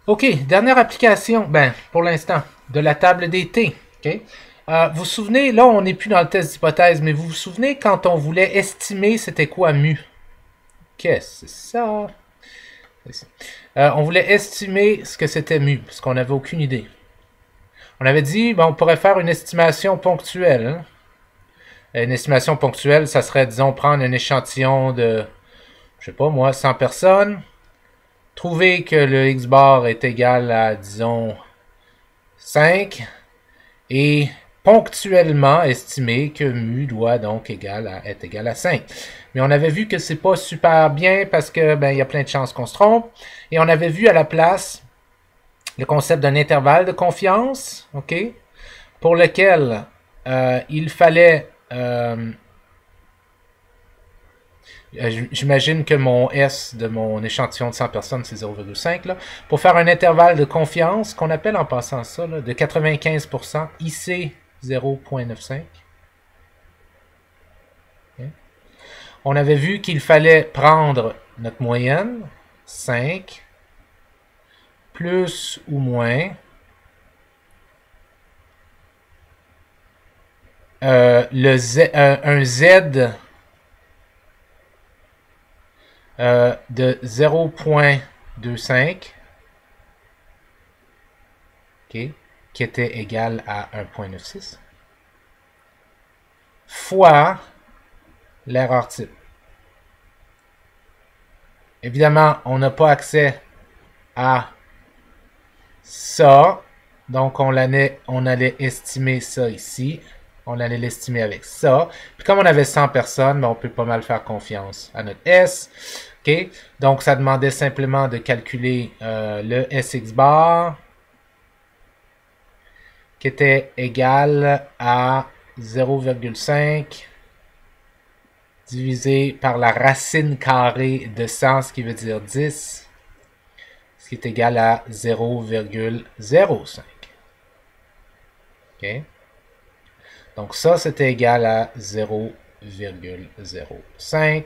OK, dernière application, ben, pour l'instant, de la table des T. OK? Vous vous souvenez, là, on n'est plus dans le test d'hypothèse, mais vous vous souvenez quand on voulait estimer c'était quoi mu? Qu'est-ce que c'est ça? On voulait estimer ce que c'était mu, parce qu'on n'avait aucune idée. On avait dit, ben, on pourrait faire une estimation ponctuelle. Hein? Une estimation ponctuelle, ça serait, disons, prendre un échantillon de, je sais pas moi, 100 personnes, trouver que le X bar est égal à, disons, 5, et ponctuellement estimer que mu doit donc être égal à 5. Mais on avait vu que c'est pas super bien parce que ben il y a plein de chances qu'on se trompe. Et on avait vu à la place le concept d'un intervalle de confiance, ok, pour lequel il fallait j'imagine que mon S de mon échantillon de 100 personnes, c'est 0,5. Là. Pour faire un intervalle de confiance, qu'on appelle en passant ça, là, de 95%, IC 0,95. Okay. On avait vu qu'il fallait prendre notre moyenne, 5, plus ou moins un Z de 0,25, okay, qui était égal à 1,96, fois l'erreur type. Évidemment, on n'a pas accès à ça, donc on allait estimer ça ici. On allait l'estimer avec ça. Puis comme on avait 100 personnes, ben on peut pas mal faire confiance à notre S. OK? Donc ça demandait simplement de calculer le SX bar qui était égal à 0,5 divisé par la racine carrée de 100, ce qui veut dire 10, ce qui est égal à 0,05. OK? Donc ça, c'était égal à 0,05.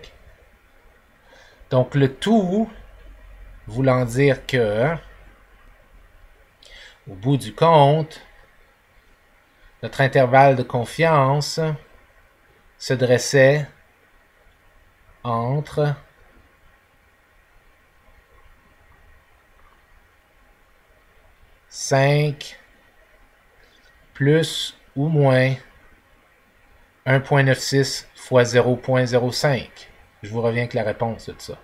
Donc le tout voulant dire que, au bout du compte, notre intervalle de confiance se dressait entre 5 plus ou moins 1,96 fois 0,05. Je vous reviens avec la réponse de ça.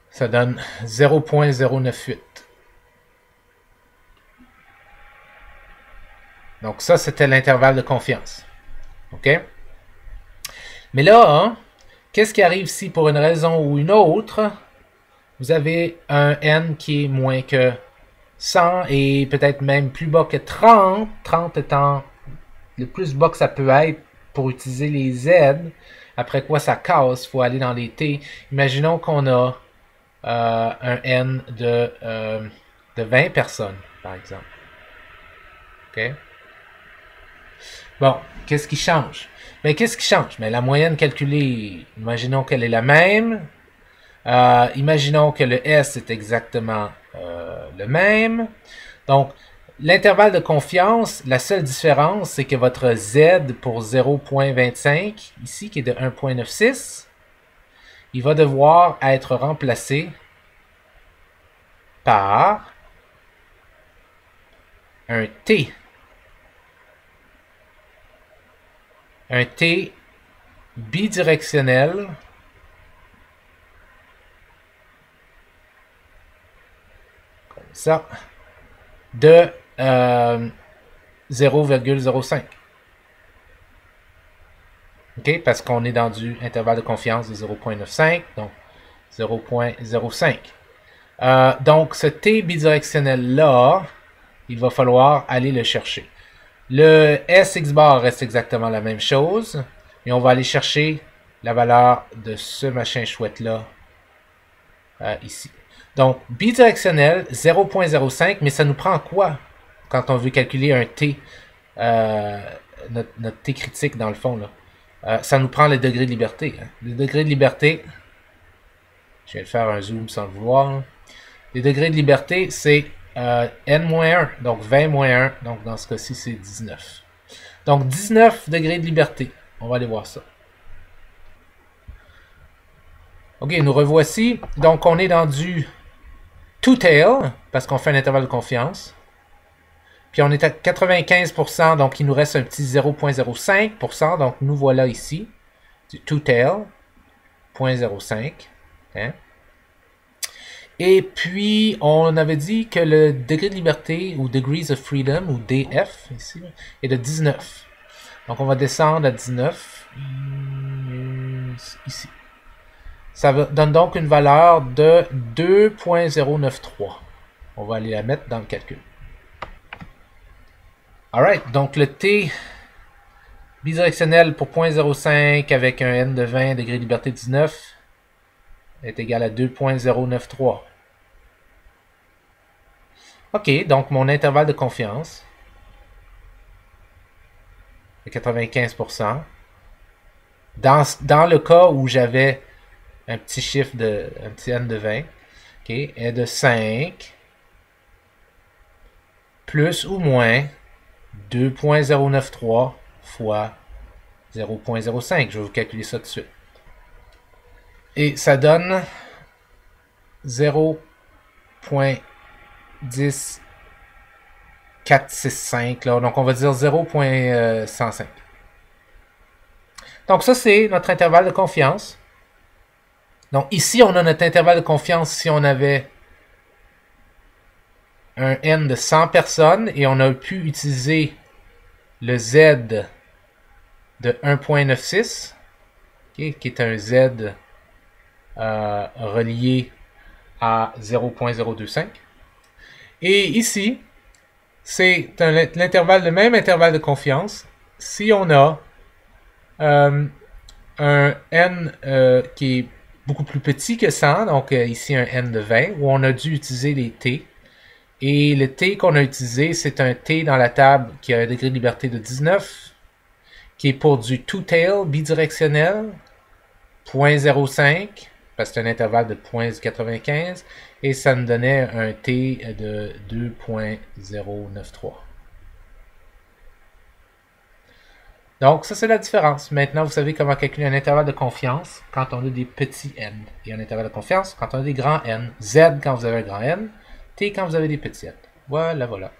Ça donne 0,098. Donc ça, c'était l'intervalle de confiance. OK? Mais là, hein, qu'est-ce qui arrive si pour une raison ou une autre, vous avez un n qui est moins que 100 et peut-être même plus bas que 30, 30 étant le plus bas que ça peut être pour utiliser les Z, après quoi ça casse, il faut aller dans les T. Imaginons qu'on a un N de 20 personnes, par exemple. OK? Bon, qu'est-ce qui change? Mais qu'est-ce qui change? Mais la moyenne calculée, imaginons qu'elle est la même. Imaginons que le S est exactement le même. Donc, l'intervalle de confiance, la seule différence, c'est que votre Z pour 0,25, ici, qui est de 1,96, il va devoir être remplacé par un T. Un T bidirectionnel comme ça de 0,05. OK? Parce qu'on est dans du intervalle de confiance de 0,95, donc 0,05. Donc, ce T bidirectionnel-là, il va falloir aller le chercher. Le SX bar reste exactement la même chose, mais on va aller chercher la valeur de ce machin chouette-là ici. Donc, bidirectionnel, 0,05, mais ça nous prend quoi quand on veut calculer un T, notre T critique dans le fond, là? Ça nous prend le degré de liberté. Hein. Le degré de liberté, je vais le faire un zoom sans le vouloir. Les degrés de liberté, c'est n-1, donc 20 moins 1. Donc, dans ce cas-ci, c'est 19. Donc, 19 degrés de liberté. On va aller voir ça. OK, nous revoici. Donc, on est dans du two-tail, parce qu'on fait un intervalle de confiance. Puis, on est à 95%, donc il nous reste un petit 0,05%. Donc, nous voilà ici. Du two-tail, 0,05. Hein? Et puis, on avait dit que le degré de liberté, ou Degrees of Freedom, ou DF, ici, est de 19. Donc, on va descendre à 19. Ici. Ça donne donc une valeur de 2.093. On va aller la mettre dans le calcul. Alright, donc le T bidirectionnel pour 0.05 avec un N de 20, degré de liberté 19, est égal à 2.093. OK, donc mon intervalle de confiance est 95%. Dans le cas où j'avais un petit chiffre un petit N de 20, OK, est de 5 plus ou moins 2.093 fois 0.05. Je vais vous calculer ça tout de suite. Et ça donne 0.10465. Donc, on va dire 0.105. Donc, ça, c'est notre intervalle de confiance. Donc, ici, on a notre intervalle de confiance si on avait un N de 100 personnes et on a pu utiliser le Z de 1.96, okay, qui est un Z relié à 0.025. Et ici, c'est le même intervalle de confiance si on a un N qui est beaucoup plus petit que 100, donc ici un N de 20, où on a dû utiliser les T. Et le T qu'on a utilisé, c'est un T dans la table qui a un degré de liberté de 19, qui est pour du two-tail bidirectionnel, 0.05, parce que c'est un intervalle de 0.95, et ça nous donnait un T de 2.093. Donc, ça, c'est la différence. Maintenant, vous savez comment calculer un intervalle de confiance quand on a des petits n. Et un intervalle de confiance quand on a des grands n. Z quand vous avez un grand n. T quand vous avez des petits n. Voilà, voilà.